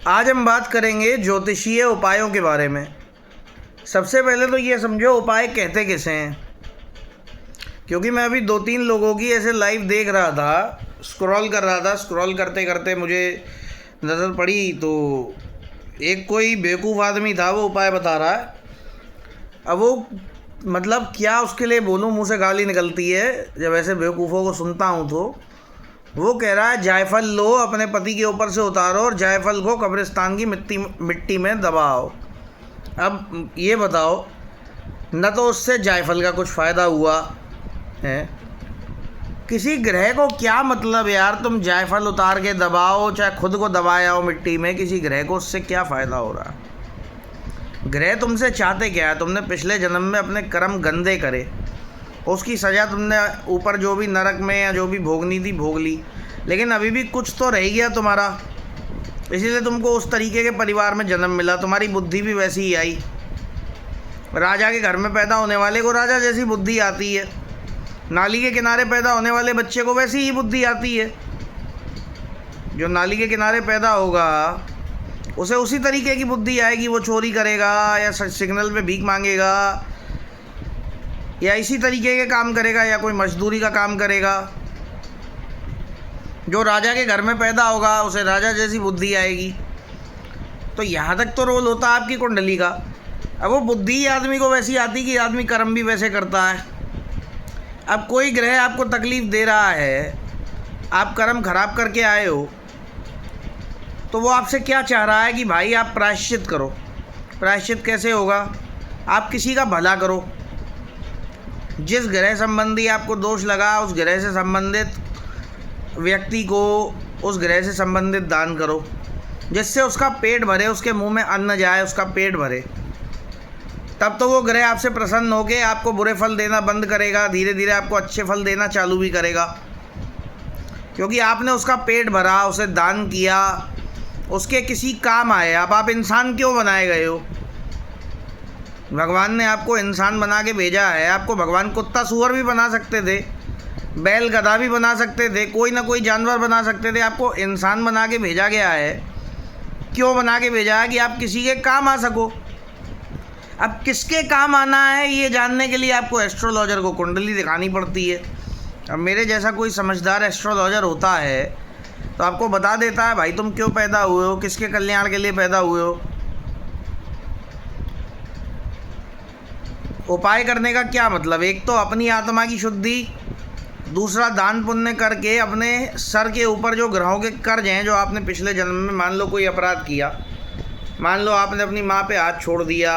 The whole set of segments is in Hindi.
आज हम बात करेंगे ज्योतिषीय उपायों के बारे में। सबसे पहले तो ये समझो उपाय कहते किसे हैं, क्योंकि मैं अभी 2-3 लोगों की ऐसे लाइव देख रहा था, स्क्रॉल कर रहा था। स्क्रॉल करते करते मुझे नज़र पड़ी तो एक कोई बेवकूफ़ आदमी था, वो उपाय बता रहा है। अब वो मतलब क्या उसके लिए बोलूँ, मुँह से गाली निकलती है जब ऐसे बेवकूफ़ों को सुनता हूँ। तो वो कह रहा है जायफल लो, अपने पति के ऊपर से उतारो और जायफल को कब्रिस्तान की मिट्टी में दबाओ। अब ये बताओ, न तो उससे जायफल का कुछ फ़ायदा हुआ है, किसी ग्रह को क्या मतलब यार, तुम जायफल उतार के दबाओ चाहे खुद को दबाए आओ मिट्टी में, किसी ग्रह को उससे क्या फ़ायदा हो रहा है? ग्रह तुमसे चाहते क्या है? तुमने पिछले जन्म में अपने कर्म गंदे करे, उसकी सज़ा तुमने ऊपर जो भी नरक में या जो भी भोगनी थी भोग ली, लेकिन अभी भी कुछ तो रह गया तुम्हारा, इसीलिए तुमको उस तरीके के परिवार में जन्म मिला। तुम्हारी बुद्धि भी वैसी ही आई। राजा के घर में पैदा होने वाले को राजा जैसी बुद्धि आती है, नाली के किनारे पैदा होने वाले बच्चे को वैसी ही बुद्धि आती है। जो नाली के किनारे पैदा होगा उसे उसी तरीके की बुद्धि आएगी, वो चोरी करेगा या सिग्नल पे भीख मांगेगा या इसी तरीके के काम करेगा या कोई मजदूरी का काम करेगा। जो राजा के घर में पैदा होगा उसे राजा जैसी बुद्धि आएगी। तो यहाँ तक तो रोल होता है आपकी कुंडली का। अब वो बुद्धि आदमी को वैसी आती कि आदमी कर्म भी वैसे करता है। अब कोई ग्रह आपको तकलीफ़ दे रहा है, आप कर्म खराब करके आए हो, तो वो आपसे क्या चाह रहा है कि भाई आप प्रायश्चित करो। प्रायश्चित कैसे होगा? आप किसी का भला करो। जिस ग्रह संबंधी आपको दोष लगा उस ग्रह से संबंधित व्यक्ति को उस ग्रह से संबंधित दान करो, जिससे उसका पेट भरे, उसके मुंह में अन्न जाए, उसका पेट भरे। तब तो वो ग्रह आपसे प्रसन्न होकर आपको बुरे फल देना बंद करेगा, धीरे धीरे आपको अच्छे फल देना चालू भी करेगा, क्योंकि आपने उसका पेट भरा, उसे दान किया, उसके किसी काम आए। अब आप इंसान क्यों बनाए गए हो? भगवान ने आपको इंसान बना के भेजा है। आपको भगवान कुत्ता सूअर भी बना सकते थे, बैल गधा भी बना सकते थे, कोई ना कोई जानवर बना सकते थे। आपको इंसान बना के भेजा गया है। क्यों बना के भेजा है? कि आप किसी के काम आ सको। अब किसके काम आना है ये जानने के लिए आपको एस्ट्रोलॉजर को कुंडली दिखानी पड़ती है। अब मेरे जैसा कोई समझदार एस्ट्रोलॉजर होता है तो आपको बता देता है भाई तुम क्यों पैदा हुए हो, किसके कल्याण के लिए पैदा हुए हो। उपाय करने का क्या मतलब? एक तो अपनी आत्मा की शुद्धि, दूसरा दान पुण्य करके अपने सर के ऊपर जो ग्रहों के कर्ज हैं, जो आपने पिछले जन्म में, मान लो कोई अपराध किया, मान लो आपने अपनी माँ पे हाथ छोड़ दिया,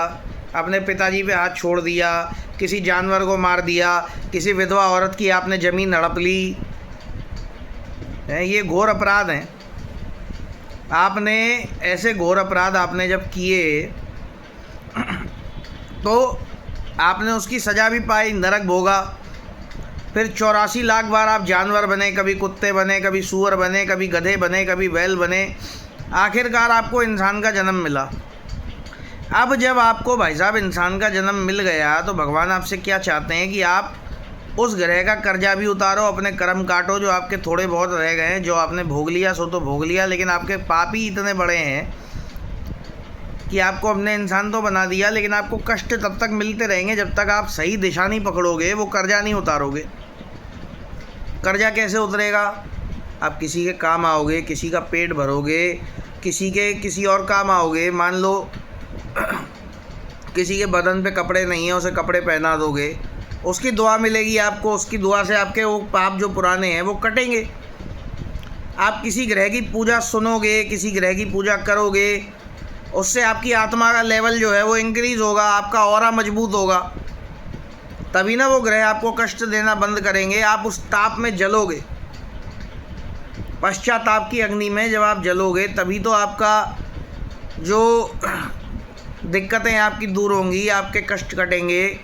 अपने पिताजी पे हाथ छोड़ दिया, किसी जानवर को मार दिया, किसी विधवा औरत की आपने ज़मीन हड़प ली, ये घोर अपराध हैं। आपने ऐसे घोर अपराध आपने जब किए तो आपने उसकी सज़ा भी पाई, नरक भोगा। फिर 84 लाख बार आप जानवर बने, कभी कुत्ते बने, कभी सूअर बने, कभी गधे बने, कभी बैल बने, आखिरकार आपको इंसान का जन्म मिला। अब जब आपको भाई साहब इंसान का जन्म मिल गया तो भगवान आपसे क्या चाहते हैं कि आप उस ग्रह का कर्जा भी उतारो, अपने कर्म काटो। जो आपके थोड़े बहुत रह गए हैं, जो आपने भोग लिया सो तो भोग लिया, लेकिन आपके पाप ही इतने बड़े हैं कि आपको अपने इंसान तो बना दिया, लेकिन आपको कष्ट तब तक मिलते रहेंगे जब तक आप सही दिशा नहीं पकड़ोगे, वो कर्जा नहीं उतारोगे। कर्जा कैसे उतरेगा? आप किसी के काम आओगे, किसी का पेट भरोगे, किसी और काम आओगे। मान लो किसी के बदन पे कपड़े नहीं है, उसे कपड़े पहना दोगे, उसकी दुआ मिलेगी आपको, उसकी दुआ से आपके वो पाप जो पुराने हैं वो कटेंगे। आप किसी ग्रह की पूजा सुनोगे, किसी ग्रह की पूजा करोगे, उससे आपकी आत्मा का लेवल जो है वो इंक्रीज़ होगा, आपका ऑरा मजबूत होगा, तभी ना वो ग्रह आपको कष्ट देना बंद करेंगे। आप उस ताप में जलोगे, पश्चाताप की अग्नि में जब आप जलोगे तभी तो आपका जो दिक्कतें आपकी दूर होंगी, आपके कष्ट कटेंगे,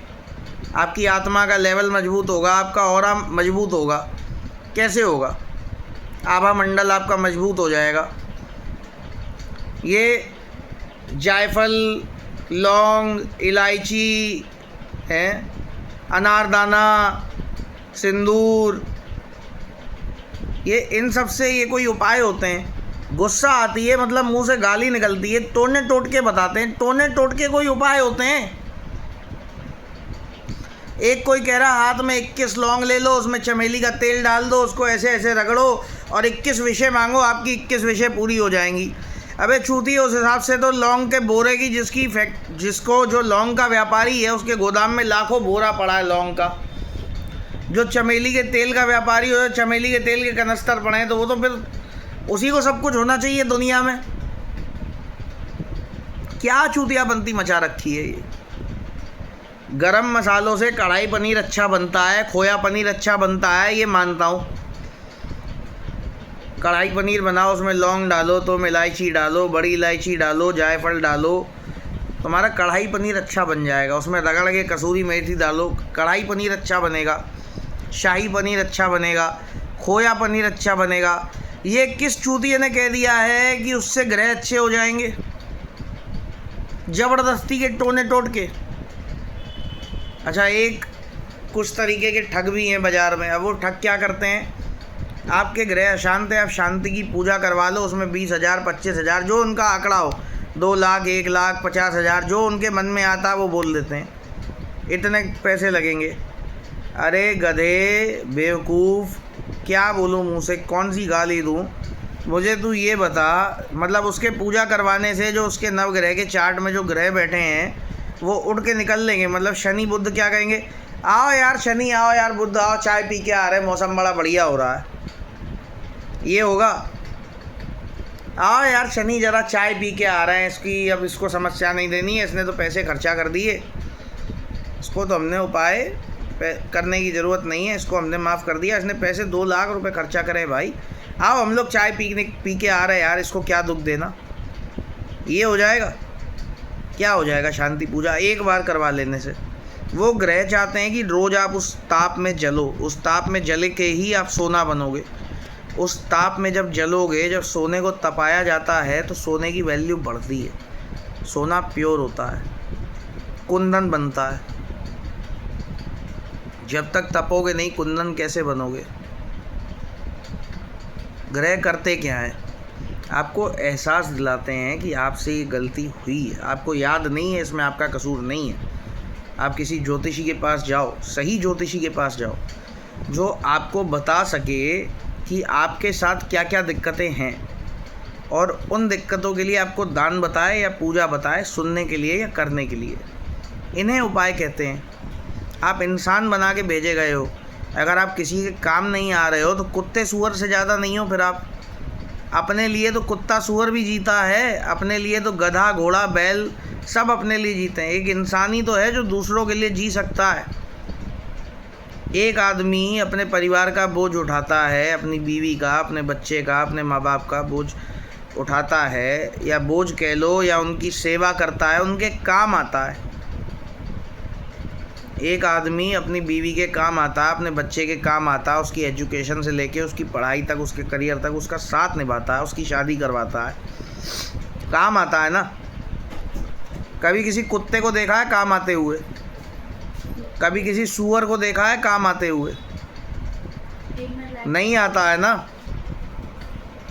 आपकी आत्मा का लेवल मजबूत होगा, आपका ऑरा मजबूत होगा। कैसे होगा? आभा मंडल आपका मजबूत हो जाएगा। ये जायफल, लौंग, इलायची है, अनारदाना, सिंदूर, ये इन सब से ये कोई उपाय होते हैं? गुस्सा आती है मतलब मुंह से गाली निकलती है, टोने टोटके बताते हैं। टोने टोटके कोई उपाय होते हैं? एक कोई कह रहा हाथ में 21 लौंग ले लो, उसमें चमेली का तेल डाल दो, उसको ऐसे ऐसे रगड़ो और 21 विषय मांगो, आपकी 21 विषय पूरी हो जाएंगी। अबे छूती, उस हिसाब से तो लौंग के बोरे की जिसको जो लौंग का व्यापारी है उसके गोदाम में लाखों बोरा पड़ा है लौंग का। जो चमेली के तेल का व्यापारी हो, चमेली के तेल के कनस्तर पड़े हैं, तो वो तो फिर उसी को सब कुछ होना चाहिए दुनिया में। क्या चूतियापंती मचा रखी है ये। गरम मसालों से कढ़ाई पनीर अच्छा बनता है, खोया पनीर अच्छा बनता है, ये मानता हूँ। कढ़ाई पनीर बनाओ, उसमें लौंग डालो, तो इलायची डालो, बड़ी इलायची डालो, जायफल डालो, तुम्हारा कढ़ाई पनीर अच्छा बन जाएगा। उसमें रगड़ के कसूरी मेथी डालो, कढ़ाई पनीर अच्छा बनेगा, शाही पनीर अच्छा बनेगा, खोया पनीर अच्छा बनेगा। ये किस चूतिये ने कह दिया है कि उससे ग्रह अच्छे हो जाएंगे? ज़बरदस्ती के टोने टोट के। अच्छा, एक कुछ तरीके के ठग भी हैं बाज़ार में। अब वो ठग क्या करते हैं, आपके ग्रह अशांत है, आप शांति की पूजा करवा लो, उसमें 20,000 25,000 जो उनका आंकड़ा हो, 2 लाख 1 लाख 50,000 जो उनके मन में आता है वो बोल देते हैं, इतने पैसे लगेंगे। अरे गधे, बेवकूफ़, क्या बोलूँ मुँह से, कौन सी गाली दूँ? मुझे तू ये बता, मतलब उसके पूजा करवाने से जो उसके नवग्रह के चार्ट में जो ग्रह बैठे हैं वो उड़ के निकल लेंगे। मतलब शनि बुध क्या कहेंगे, आओ यार शनि, आओ यार बुध, आओ चाय पी के आ रहे, मौसम बड़ा बढ़िया हो रहा है, ये होगा? आओ यार शनि ज़रा चाय पी के आ रहे हैं, इसकी अब इसको समस्या नहीं देनी है, इसने तो पैसे खर्चा कर दिए, इसको तो हमने उपाय करने की ज़रूरत नहीं है, इसको हमने माफ़ कर दिया, इसने पैसे 2 लाख रुपए खर्चा करे भाई, आओ हम लोग चाय पी के आ रहे हैं यार, इसको क्या दुख देना। ये हो जाएगा? क्या हो जाएगा शांति पूजा एक बार करवा लेने से? वो ग्रह चाहते हैं कि रोज़ आप उस ताप में जलो, उस ताप में जले के ही आप सोना बनोगे। उस ताप में जब जलोगे, जब सोने को तपाया जाता है तो सोने की वैल्यू बढ़ती है, सोना प्योर होता है, कुंदन बनता है। जब तक तपोगे नहीं, कुंदन कैसे बनोगे? ग्रह करते क्या है, आपको एहसास दिलाते हैं कि आपसे ये गलती हुई है, आपको याद नहीं है, इसमें आपका कसूर नहीं है। आप किसी ज्योतिषी के पास जाओ, सही ज्योतिषी के पास जाओ, जो आपको बता सके कि आपके साथ क्या क्या दिक्कतें हैं, और उन दिक्कतों के लिए आपको दान बताए या पूजा बताए, सुनने के लिए या करने के लिए। इन्हें उपाय कहते हैं। आप इंसान बना के भेजे गए हो, अगर आप किसी के काम नहीं आ रहे हो तो कुत्ते सूअर से ज़्यादा नहीं हो फिर आप। अपने लिए तो कुत्ता सूअर भी जीता है, अपने लिए तो गधा घोड़ा बैल सब अपने लिए जीते हैं। एक इंसान ही तो है जो दूसरों के लिए जी सकता है। एक आदमी अपने परिवार का बोझ उठाता है, अपनी बीवी का, अपने बच्चे का, अपने माँ बाप का बोझ उठाता है, या बोझ कह लो, या उनकी सेवा करता है, उनके काम आता है। एक आदमी अपनी बीवी के काम आता है, अपने बच्चे के काम आता है, उसकी एजुकेशन से लेके उसकी पढ़ाई तक, उसके करियर तक उसका साथ निभाता है, उसकी शादी करवाता है, काम आता है ना। कभी किसी कुत्ते को देखा है काम आते हुए? कभी किसी सूअर को देखा है काम आते हुए? नहीं आता है ना।